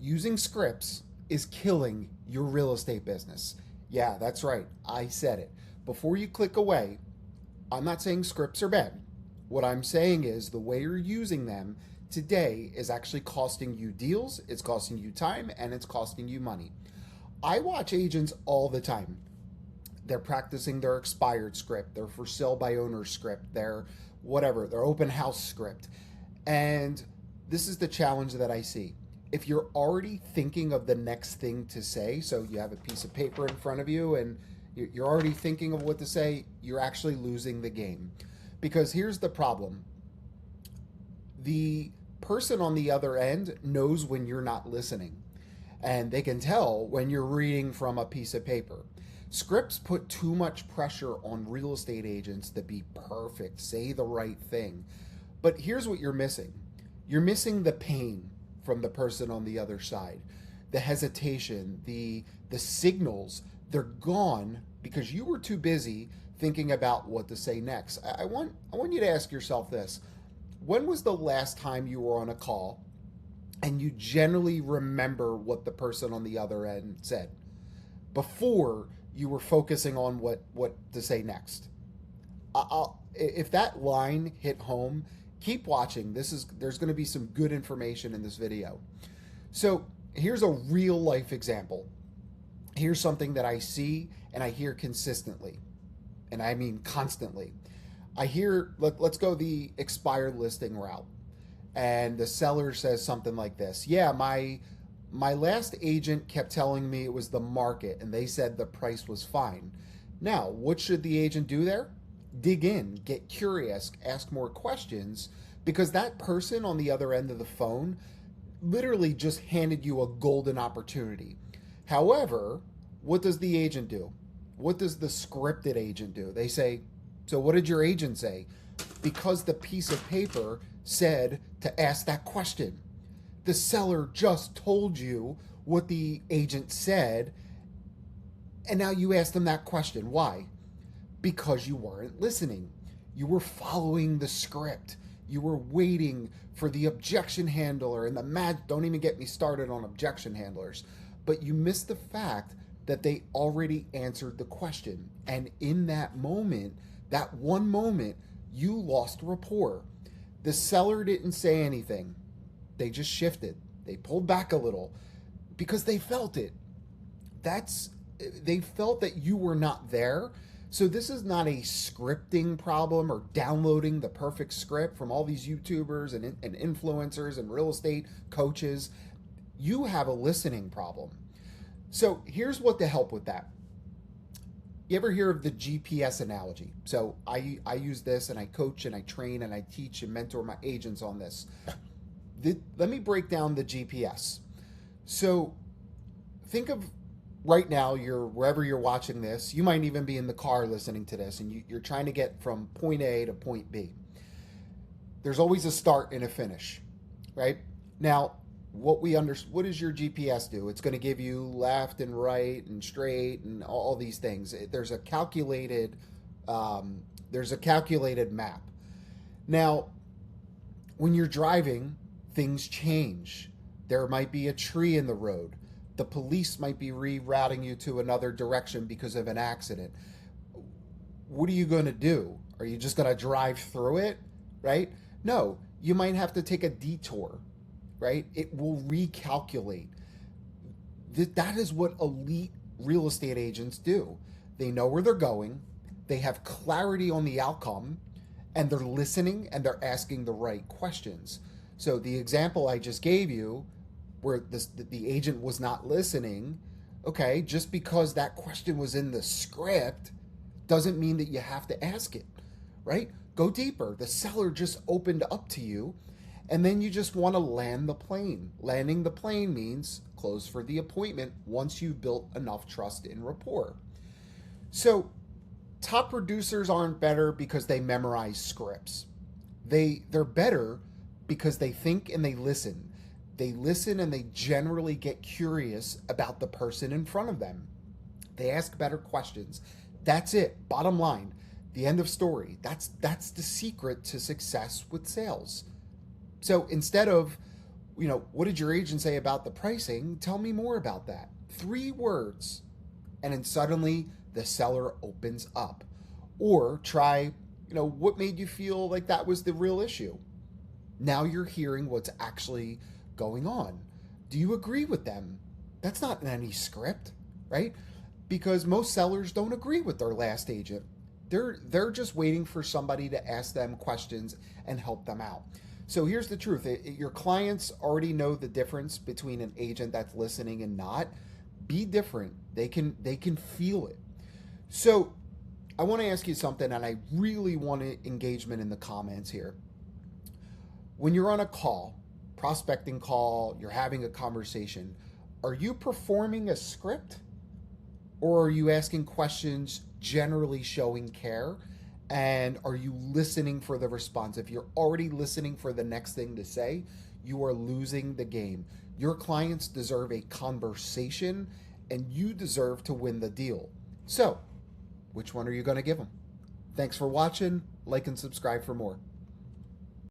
Using scripts is killing your real estate business. Yeah, that's right. I said it. Before you click away, I'm not saying scripts are bad. What I'm saying is the way you're using them today is actually costing you deals, it's costing you time, and it's costing you money. I watch agents all the time. They're practicing their expired script, their for sale by owner script, their whatever, their open house script. And this is the challenge that I see. If you're already thinking of the next thing to say, so you have a piece of paper in front of you and you're already thinking of what to say, you're actually losing the game. Because here's the problem. The person on the other end knows when you're not listening, and they can tell when you're reading from a piece of paper. Scripts put too much pressure on real estate agents to be perfect, say the right thing. But here's what you're missing. You're missing the pain from the person on the other side. The hesitation, the signals, they're gone because you were too busy thinking about what to say next. I want you to ask yourself this. When was the last time you were on a call and you generally remember what the person on the other end said before you were focusing on what to say next? If that line hit home, keep watching. There's going to be some good information in this video. So here's a real life example. Here's something that I see and I hear consistently, and I mean constantly. I hear, let's go the expired listing route, and the seller says something like this. Yeah, my last agent kept telling me it was the market and they said the price was fine. Now, what should the agent do there? Dig in, get curious, ask more questions, because that person on the other end of the phone literally just handed you a golden opportunity. However, what does the agent do? What does the scripted agent do? They say, so what did your agent say? Because the piece of paper said to ask that question. The seller just told you what the agent said, and now you ask them that question. Why? Because you weren't listening. You were following the script. You were waiting for the objection handler and don't even get me started on objection handlers. But you missed the fact that they already answered the question. And in that moment, that one moment, you lost rapport. The seller didn't say anything. They just shifted. They pulled back a little because they felt it. They felt that you were not there. So this is not a scripting problem or downloading the perfect script from all these YouTubers and influencers and real estate coaches. You have a listening problem. So here's what to help with that. You ever hear of the GPS analogy? So I use this, and I coach and I train and I teach and mentor my agents on this. Let me break down the GPS. So think of right now, wherever you're watching this. You might even be in the car listening to this, and you're trying to get from point A to point B. There's always a start and a finish, right? Now, what does your GPS do? It's going to give you left and right and straight and all these things. There's a calculated map. Now, when you're driving, things change. There might be a tree in the road. The police might be rerouting you to another direction because of an accident. What are you going to do? Are you just going to drive through it, right? No, you might have to take a detour, right? It will recalculate. That is what elite real estate agents do. They know where they're going, they have clarity on the outcome, and they're listening and they're asking the right questions. So the example I just gave you, where the agent was not listening, okay, just because that question was in the script doesn't mean that you have to ask it, right? Go deeper. The seller just opened up to you, and then you just want to land the plane. Landing the plane means close for the appointment once you've built enough trust and rapport. So top producers aren't better because they memorize scripts. They're better because they think and they listen. They listen and they generally get curious about the person in front of them. They ask better questions. That's it. Bottom line. The end of story. That's the secret to success with sales. So instead of What did your agent say about the pricing? Tell me more about that. 3 words. And then suddenly the seller opens up. Or try, what made you feel like that was the real issue? Now you're hearing what's actually going on. Do you agree with them? That's not in any script, right? Because most sellers don't agree with their last agent. They're just waiting for somebody to ask them questions and help them out. So here's the truth. Your clients already know the difference between an agent that's listening and not. Be different. They can feel it. So I want to ask you something, and I really want engagement in the comments here. When you're on a call, prospecting call, you're having a conversation, are you performing a script, or are you asking questions generally showing care? And are you listening for the response? If you're already listening for the next thing to say, you are losing the game. Your clients deserve a conversation, and you deserve to win the deal. So, which one are you going to give them? Thanks for watching. Like and subscribe for more.